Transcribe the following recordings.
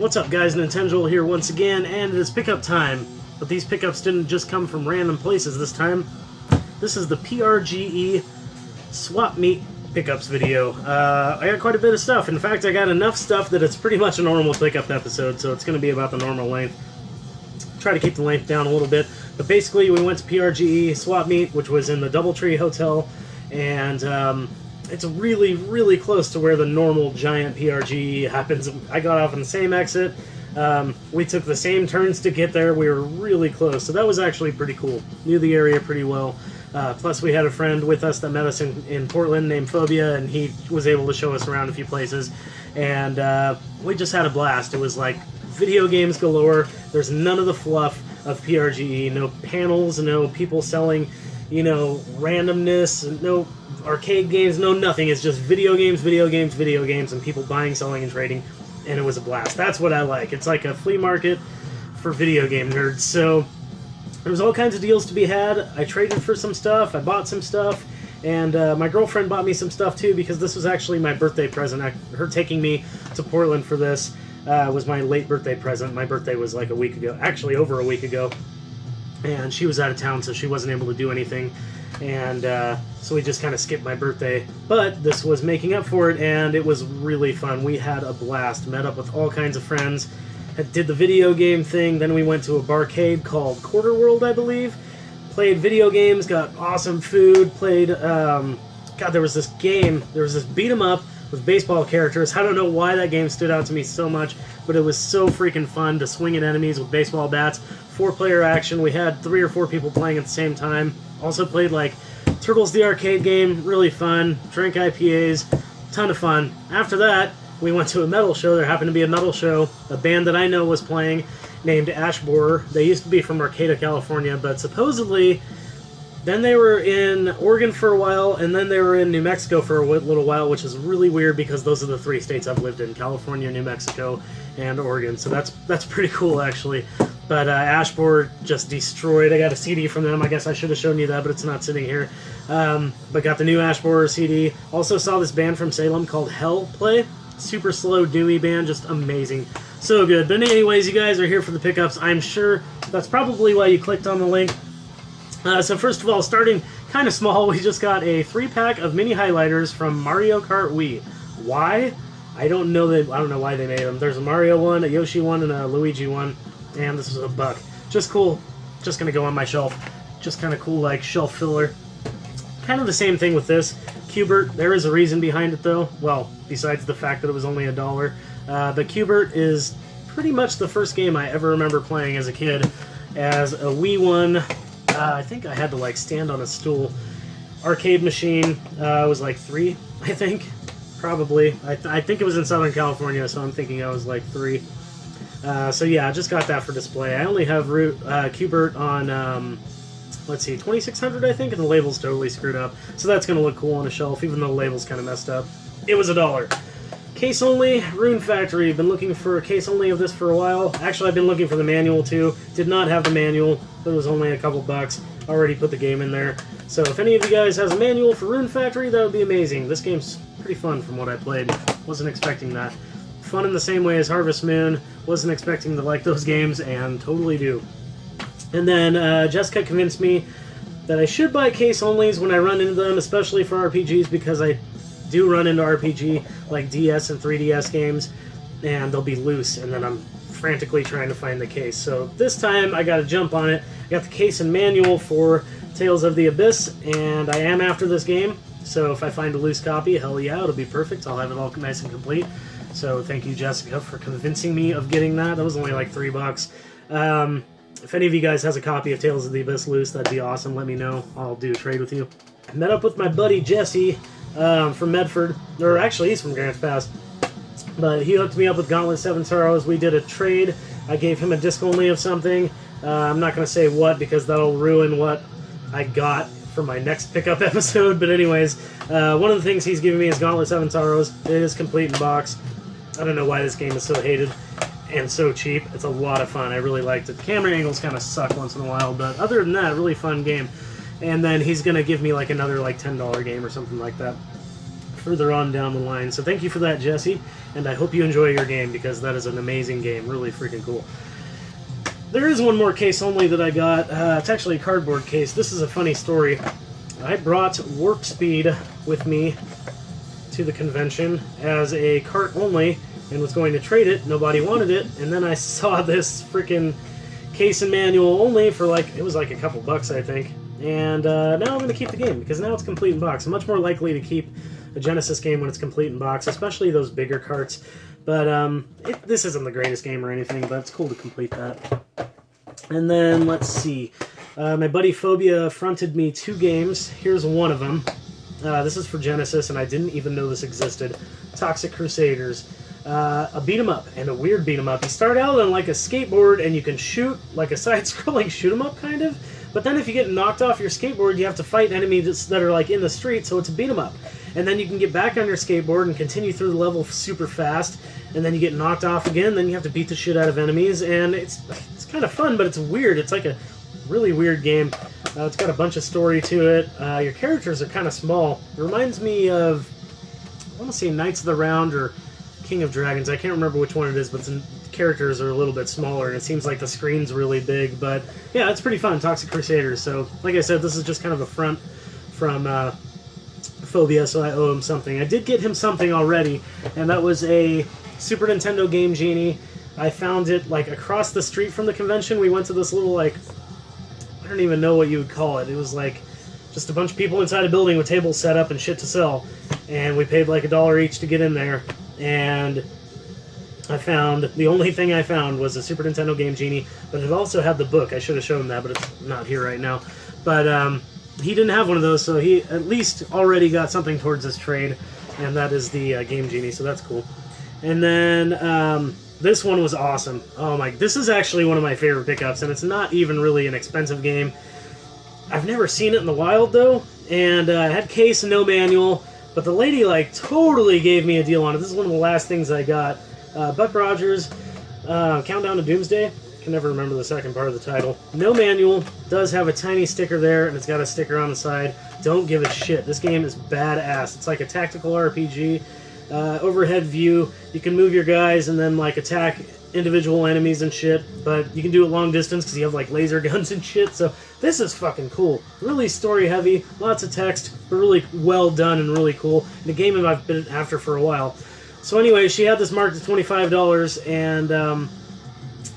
What's up guys, Nintenjoel here once again, and it is pickup time. But these pickups didn't just come from random places this time. This is the PRGE swap meet pickups video. I got quite a bit of stuff. In fact, I got enough stuff that it's pretty much a normal pickup episode, so it's going to be about the normal length. Try to keep the length down a little bit. But basically, we went to PRGE swap meet, which was in the Doubletree Hotel, and it's really, really close to where the normal giant PRGE happens. I got off on the same exit. We took the same turns to get there. We were really close, so that was actually pretty cool. Knew the area pretty well. Plus, we had a friend with us that met us in Portland named Phobia, and he was able to show us around a few places. And we just had a blast. It was like video games galore. There's none of the fluff of PRGE. No panels, no people selling, you know, randomness, no arcade games, no nothing. It's just video games, and people buying, selling, and trading. And it was a blast. That's what I like. It's like a flea market for video game nerds. So there was all kinds of deals to be had. I traded for some stuff. I bought some stuff. And my girlfriend bought me some stuff too, because this was actually my birthday present. Her taking me to Portland for this was my late birthday present. My birthday was like a week ago. Actually, over a week ago. And she was out of town, so she wasn't able to do anything. And so we just kind of skipped my birthday. But this was making up for it, and it was really fun. We had a blast. Met up with all kinds of friends. Did the video game thing. Then we went to a barcade called Quarter World, I believe. Played video games, got awesome food. Played, God, there was this game. There was this beat 'em up with baseball characters. I don't know why that game stood out to me so much, but it was so freaking fun to swing at enemies with baseball bats. 4-player action. We had 3 or 4 people playing at the same time. Also played like Turtles the arcade game, really fun. Drank IPAs, ton of fun. After that, we went to a metal show. There happened to be a metal show. A band that I know was playing named Ash Borer. They used to be from Arcata, California, but supposedly then they were in Oregon for a while, and then they were in New Mexico for a little while, which is really weird because those are the 3 states I've lived in: California, New Mexico, and Oregon. So that's pretty cool, actually. But Ash Borer just destroyed. I got a CD from them. I guess I should have shown you that, but it's not sitting here. But got the new Ash Borer CD. Also saw this band from Salem called Hell play. Super slow, doomy band, just amazing. So good. But anyways, you guys are here for the pickups. I'm sure that's probably why you clicked on the link. So first of all, starting kind of small, we just got a 3-pack of mini highlighters from Mario Kart Wii. Why? I don't know why they made them. There's a Mario one, a Yoshi one, and a Luigi one. And this is a $1. Just cool. Just gonna go on my shelf. Just kind of cool, like shelf filler. Kind of the same thing with this. Q*bert, there is a reason behind it though. Well, besides the fact that it was only $1. But Q*bert is pretty much the first game I ever remember playing as a kid. As a Wii one, I think I had to like stand on a stool. Arcade machine, I was like 3, I think. Probably. I think it was in Southern California, so I'm thinking I was like 3. So yeah, I just got that for display. I only have Q*bert on, let's see, 2600 I think, and the label's totally screwed up. So that's going to look cool on a shelf, even though the label's kind of messed up. It was $1. Case only, Rune Factory. Been looking for a case only of this for a while. Actually, I've been looking for the manual too. Did not have the manual, but it was only a couple bucks. Already put the game in there. So if any of you guys has a manual for Rune Factory, that would be amazing. This game's pretty fun from what I played. Wasn't expecting that. Fun in the same way as Harvest Moon. Wasn't expecting to like those games, and totally do. And then Jessica convinced me that I should buy case onlys when I run into them, especially for RPGs, because I do run into RPG like DS and 3DS games, and they'll be loose, and then I'm frantically trying to find the case. So this time I got to jump on it. I got the case and manual for Tales of the Abyss, and I am after this game. So if I find a loose copy, hell yeah, it'll be perfect. I'll have it all nice and complete. So thank you, Jessica, for convincing me of getting that. That was only like $3. If any of you guys has a copy of Tales of the Abyss loose, that'd be awesome. Let me know. I'll do a trade with you. I met up with my buddy Jesse from Medford. Or actually, he's from Grants Pass. But he hooked me up with Gauntlet 7 Sorrows. We did a trade. I gave him a disc only of something. I'm not going to say what, because that'll ruin what I got for my next pickup episode. But anyways, one of the things he's giving me is Gauntlet 7 Sorrows. It is complete in box. I don't know why this game is so hated and so cheap. It's a lot of fun. I really liked it. The camera angles kind of suck once in a while, but other than that, really fun game. And then he's going to give me like another like $10 game or something like that further on down the line. So thank you for that, Jesse, and I hope you enjoy your game, because that is an amazing game. Really freaking cool. There is one more case only that I got. It's actually a cardboard case. This is a funny story. I brought Warp Speed with me to the convention as a cart only and was going to trade it. Nobody wanted it, and then I saw this freaking case and manual only for like, it was like a couple bucks, I think. And now I'm going to keep the game, because now it's complete in box. I'm much more likely to keep a Genesis game when it's complete in box, especially those bigger carts. But this isn't the greatest game or anything, but it's cool to complete that. And then, let's see. My buddy Phobia fronted me 2 games. Here's one of them. This is for Genesis, and I didn't even know this existed. Toxic Crusaders. A beat-em-up, and a weird beat-em-up. You start out on like a skateboard, and you can shoot, like a side-scrolling shoot-em-up, kind of. But then if you get knocked off your skateboard, you have to fight enemies that are like in the street, so it's a beat-em-up. And then you can get back on your skateboard and continue through the level super fast, and then you get knocked off again, then you have to beat the shit out of enemies, and it's kind of fun, but it's weird. It's like a really weird game. It's got a bunch of story to it. Your characters are kind of small. It reminds me of, I want to say Knights of the Round or King of Dragons. I can't remember which one it is, but the characters are a little bit smaller, and it seems like the screen's really big. But yeah, it's pretty fun, Toxic Crusaders. So, like I said, this is just kind of a front from Phobia, so I owe him something. I did get him something already, and that was a Super Nintendo Game Genie. I found it like across the street from the convention. We went to this little, like, I don't even know what you would call it. It was like just a bunch of people inside a building with tables set up and shit to sell. And we paid like $1 each to get in there. And I found, the only thing I found was a Super Nintendo Game Genie, but it also had the book. I should have shown that, but it's not here right now. But he didn't have one of those, so he at least already got something towards his trade, and that is the Game Genie, so that's cool. And then this one was awesome. Oh my, this is actually one of my favorite pickups, and it's not even really an expensive game. I've never seen it in the wild, though, and I had case and no manual, but the lady, like, totally gave me a deal on it. This is one of the last things I got. Buck Rogers, Countdown to Doomsday. Can never remember the second part of the title. No manual, does have a tiny sticker there, and it's got a sticker on the side. Don't give a shit. This game is badass. It's like a tactical RPG. Overhead view. You can move your guys and then like attack individual enemies and shit, but you can do it long distance because you have like laser guns and shit. So this is fucking cool. Really story heavy, lots of text, but really well done and really cool. And a game I've been after for a while. So anyway, she had this marked at $25, and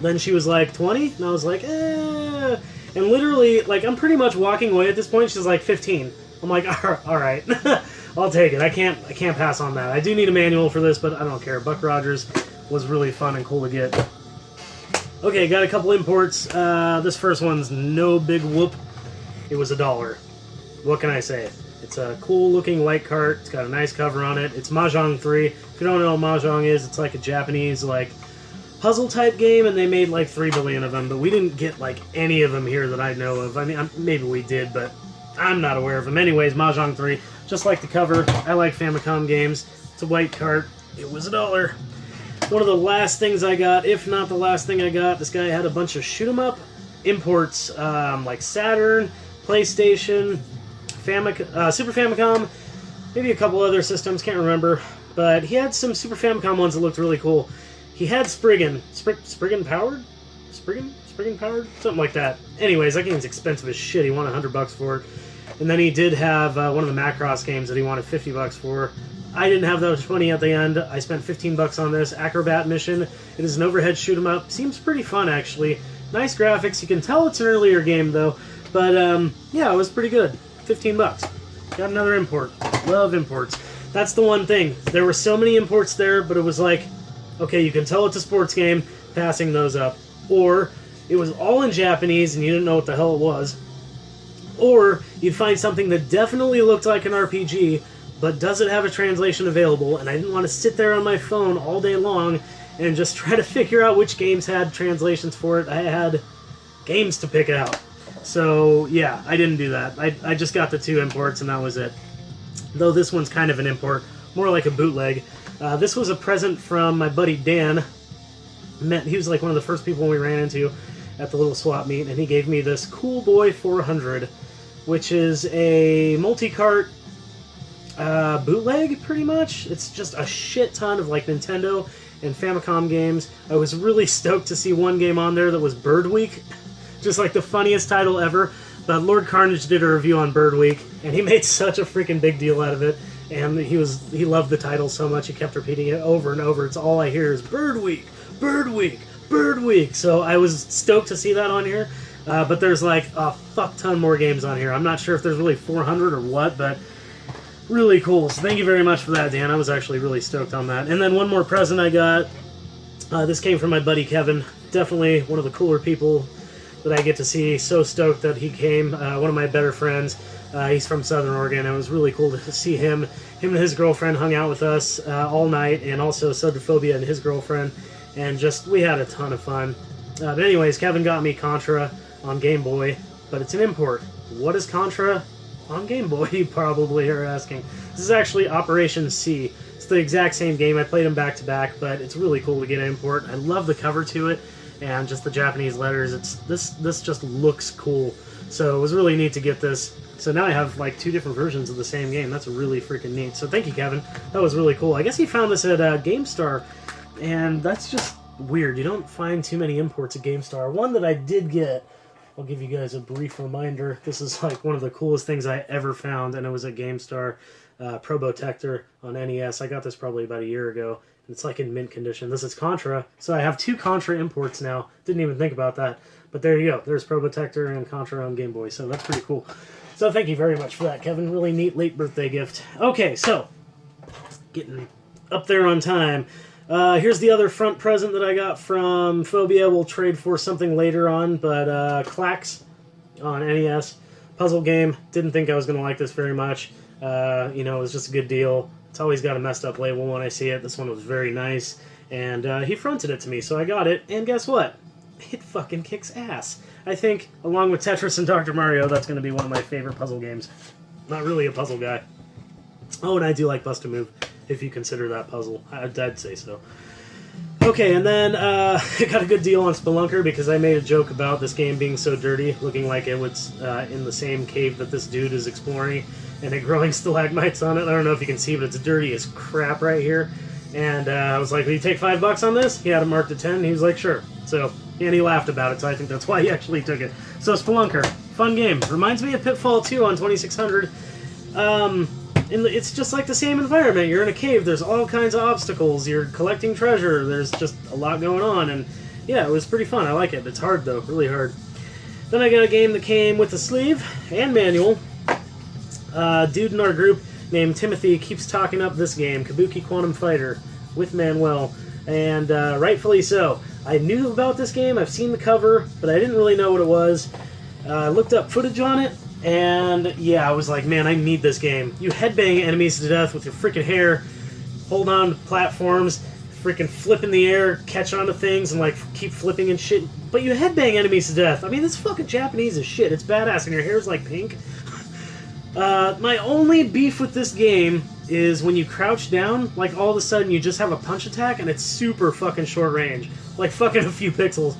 then she was like 20, and I was like, eh. And literally, like, I'm pretty much walking away at this point. She's like 15. I'm like, all right. I'll take it. I can't pass on that. I do need a manual for this, but I don't care. Buck Rogers was really fun and cool to get. Okay, got a couple imports. This first one's no big whoop. It was $1. What can I say? It's a cool looking white cart. It's got a nice cover on it. It's Mahjong 3. If you don't know what Mahjong is, it's like a Japanese like puzzle type game, and they made like 3 billion of them, but we didn't get like any of them here that I know of. I mean, maybe we did, but I'm not aware of them. Anyways, Mahjong 3. Just like the cover, I like Famicom games. It's a white cart. It was $1. One of the last things I got, if not the last thing I got, this guy had a bunch of shoot-'em-up imports, like Saturn, PlayStation, Super Famicom, maybe a couple other systems, can't remember. But he had some Super Famicom ones that looked really cool. He had Spriggan. Spriggan Powered? Spriggan Powered? Something like that. Anyways, that game's expensive as shit. He wanted $100 for it. And then he did have one of the Macross games that he wanted $50 for. I didn't have those 20 at the end. I spent $15 on this. Acrobat Mission. It is an overhead shoot 'em up. Seems pretty fun, actually. Nice graphics. You can tell it's an earlier game, though. But, yeah, it was pretty good. $15. Got another import. Love imports. That's the one thing. There were so many imports there, but it was like, okay, you can tell it's a sports game, passing those up. Or it was all in Japanese and you didn't know what the hell it was. Or you'd find something that definitely looked like an RPG, but doesn't have a translation available, and I didn't want to sit there on my phone all day long and just try to figure out which games had translations for it. I had games to pick out. So, yeah, I didn't do that. I just got the 2 imports, and that was it. Though this one's kind of an import, more like a bootleg. This was a present from my buddy Dan. He was like one of the first people we ran into at the little swap meet, and he gave me this Cool Boy 400, which is a multi-cart bootleg, pretty much. It's just a shit ton of like Nintendo and Famicom games. I was really stoked to see one game on there that was Bird Week, just like the funniest title ever. But Lord Carnage did a review on Bird Week, and he made such a freaking big deal out of it. And he loved the title so much he kept repeating it over and over. It's all I hear is Bird Week, Bird Week, Bird Week. So I was stoked to see that on here. But there's like a fuck ton more games on here. I'm not sure if there's really 400 or what, but really cool. So thank you very much for that, Dan. I was actually really stoked on that. And then one more present I got. This came from my buddy Kevin. Definitely one of the cooler people that I get to see. So stoked that he came. One of my better friends. He's from Southern Oregon. It was really cool to see him. Him and his girlfriend hung out with us all night, and also Sodophobia and his girlfriend. And just, we had a ton of fun. But anyways, Kevin got me Contra on Game Boy, but it's an import. What is Contra on Game Boy, you probably are asking. This is actually Operation C. It's the exact same game. I played them back to back, but it's really cool to get an import. I love the cover to it, and just the Japanese letters. This just looks cool. So it was really neat to get this. So now I have like 2 different versions of the same game. That's really freaking neat. So thank you, Kevin. That was really cool. I guess he found this at GameStar, and that's just weird. You don't find too many imports at GameStar. One that I did get, I'll give you guys a brief reminder. This is like one of the coolest things I ever found, and it was at GameStar. Probotector on NES. I got this probably about a year ago. It's like in mint condition. This is Contra. So I have 2 Contra imports now. Didn't even think about that. But there you go. There's Probotector and Contra on Game Boy. So that's pretty cool. So thank you very much for that, Kevin. Really neat late birthday gift. Okay, so getting up there on time. Here's the other front present that I got from Phobia. We'll trade for something later on, but Clax on NES. Puzzle game. Didn't think I was going to like this very much. You know, it was just a good deal. It's always got a messed up label when I see it. This one was very nice. And he fronted it to me, so I got it. And guess what? It fucking kicks ass. I think, along with Tetris and Dr. Mario, that's going to be one of my favorite puzzle games. Not really a puzzle guy. Oh, and I do like Bust-A-Move, if you consider that puzzle. I'd say so. Okay, and then I got a good deal on Spelunker because I made a joke about this game being so dirty, looking like it was in the same cave that this dude is exploring, and it growing stalagmites on it. I don't know if you can see, but it's dirty as crap right here. And I was like, will you take $5 on this? He had it marked at 10. He was like, sure. So, and he laughed about it, so I think that's why he actually took it. So Spelunker, fun game. Reminds me of Pitfall 2 on 2600. It's just like the same environment. You're in a cave. There's all kinds of obstacles. You're collecting treasure. There's just a lot going on. And yeah, it was pretty fun. I like it. It's hard, though. Really hard. Then I got a game that came with a sleeve and manual. Dude in our group named Timothy keeps talking up this game, Kabuki Quantum Fighter, with Manuel. And rightfully so. I knew about this game. I've seen the cover, but I didn't really know what it was. I looked up footage on it. And yeah, I was like, man, I need this game. You headbang enemies to death with your freaking hair, hold on to platforms, freaking flip in the air, catch onto things, and like keep flipping and shit. But you headbang enemies to death. I mean, this fucking Japanese is shit. It's badass, and your hair's like pink. My only beef with this game is when you crouch down, like all of a sudden you just have a punch attack, and it's super fucking short range. Like fucking a few pixels.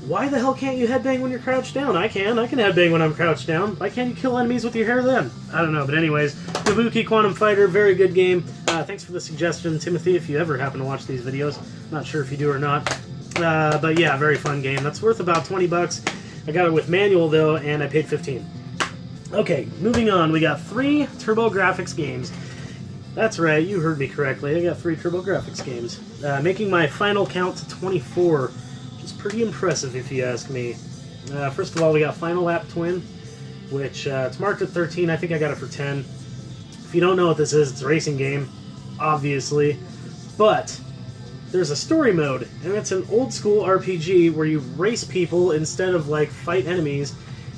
Why the hell can't you headbang when you're crouched down? I can headbang when I'm crouched down. Why can't you kill enemies with your hair then? I don't know, but anyways, Kabuki Quantum Fighter, very good game. Thanks for the suggestion, Timothy, if you ever happen to watch these videos. Not sure if you do or not. But yeah, very fun game. That's worth about $20. I got it with manual, though, and I paid $15. Okay, moving on. We got 3 TurboGrafx games. That's right, you heard me correctly. I got 3 TurboGrafx games. Making my final count to 24. It's pretty impressive if you ask me. First of all, we got Final Lap Twin, which it's marked at 13. I think I got it for 10. If you don't know what this is, it's a racing game, obviously. But there's a story mode, and it's an old school RPG where you race people instead of like fight enemies.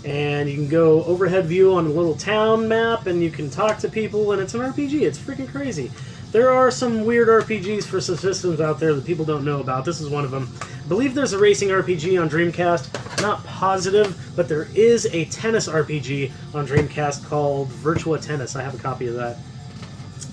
And you can go overhead view on a little town map, and you can talk to people, and it's an RPG. It's freaking crazy. There are some weird RPGs for some systems out there that people don't know about. This is one of them. I believe there's a racing RPG on Dreamcast. Not positive, but there is a tennis RPG on Dreamcast called Virtua Tennis. I have a copy of that.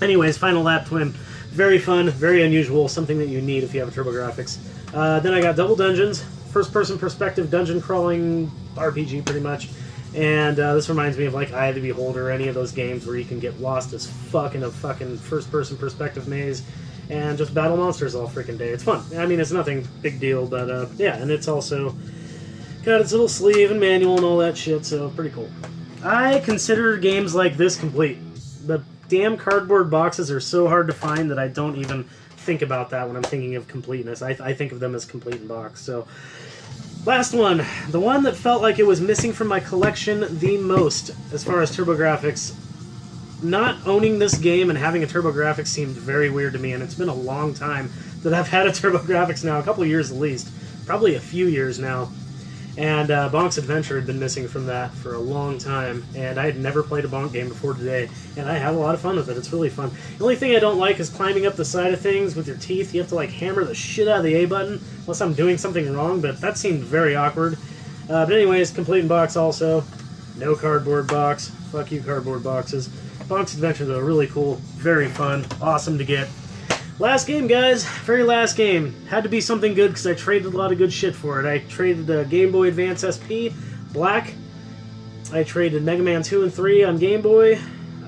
Anyways, Final Lap Twin. Very fun, very unusual, something that you need if you have a TurboGrafx. Then I got Double Dungeons, first-person perspective dungeon crawling RPG, pretty much. And this reminds me of like Eye of the Beholder, or any of those games where you can get lost as fuck in a fucking first-person perspective maze and just battle monsters all freaking day. It's fun. I mean, it's nothing big deal, but yeah, and it's also got its little sleeve and manual and all that shit, so pretty cool. I consider games like this complete. The damn cardboard boxes are so hard to find that I don't even think about that when I'm thinking of completeness. I think of them as complete in box, so... Last one. The one that felt like it was missing from my collection the most, as far as TurboGrafx. Not owning this game and having a TurboGrafx seemed very weird to me, and it's been a long time that I've had a TurboGrafx now, a couple of years at least. Probably a few years now. And Bonk's Adventure had been missing from that for a long time, and I had never played a Bonk game before today, and I had a lot of fun with it. It's really fun. The only thing I don't like is climbing up the side of things with your teeth. You have to like hammer the shit out of the A button, unless I'm doing something wrong, but that seemed very awkward. But anyways, complete in box also. No cardboard box. Fuck you, cardboard boxes. Bonk's Adventure, though, really cool, very fun, awesome to get. Last game, guys. Very last game. Had to be something good because I traded a lot of good shit for it. I traded Game Boy Advance SP, Black. I traded Mega Man 2 and 3 on Game Boy.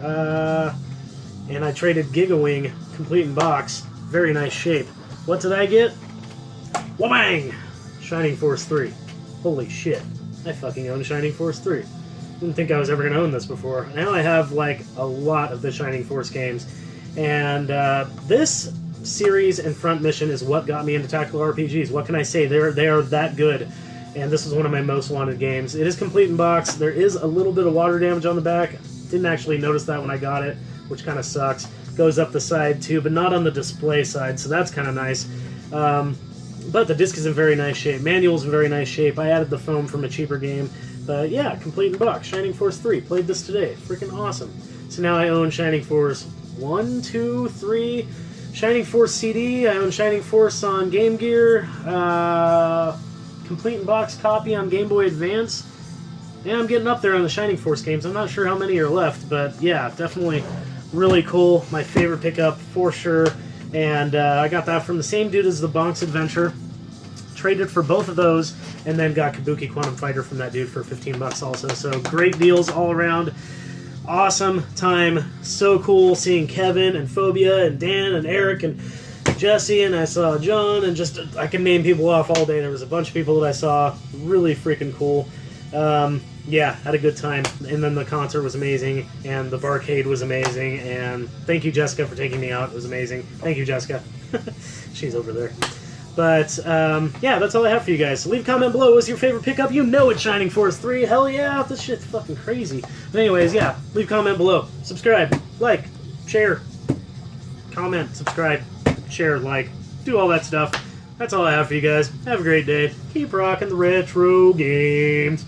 And I traded Giga Wing, complete in box. Very nice shape. What did I get? Whamang! Shining Force 3. Holy shit. I fucking own Shining Force 3. Didn't think I was ever going to own this before. Now I have, like, a lot of the Shining Force games. And this series and front mission is what got me into tactical RPGs. What can I say? They are that good. And this is one of my most wanted games. It is complete in box. There is a little bit of water damage on the back. Didn't actually notice that when I got it, which kind of sucks. Goes up the side too, but not on the display side, so that's kind of nice. But the disc is in very nice shape. Manual's in very nice shape. I added the foam from a cheaper game. But yeah, complete in box. Shining Force 3. Played this today. Freaking awesome. So now I own Shining Force 1, 2, 3. Shining Force CD. I own Shining Force on Game Gear. Complete in box copy on Game Boy Advance. Yeah, I'm getting up there on the Shining Force games. I'm not sure how many are left, but yeah, definitely really cool. My favorite pickup for sure. And I got that from the same dude as the Bonk's Adventure. Traded for both of those, and then got Kabuki Quantum Fighter from that dude for 15 bucks also. So great deals all around. Awesome time. So cool seeing Kevin and Phobia and Dan and Eric and Jesse, and I saw John, and just I can name people off all day. There was a bunch of people that I saw. Really freaking cool. Yeah, had a good time. And then the concert was amazing, and the barcade was amazing, and thank you, Jessica, for taking me out. It was amazing. Thank you, Jessica. She's over there. But, yeah, that's all I have for you guys. So leave a comment below. What's your favorite pickup? You know it's Shining Force 3. Hell yeah, this shit's fucking crazy. But anyways, yeah, leave a comment below. Subscribe, like, share, comment, subscribe, share, like, do all that stuff. That's all I have for you guys. Have a great day. Keep rocking the retro games.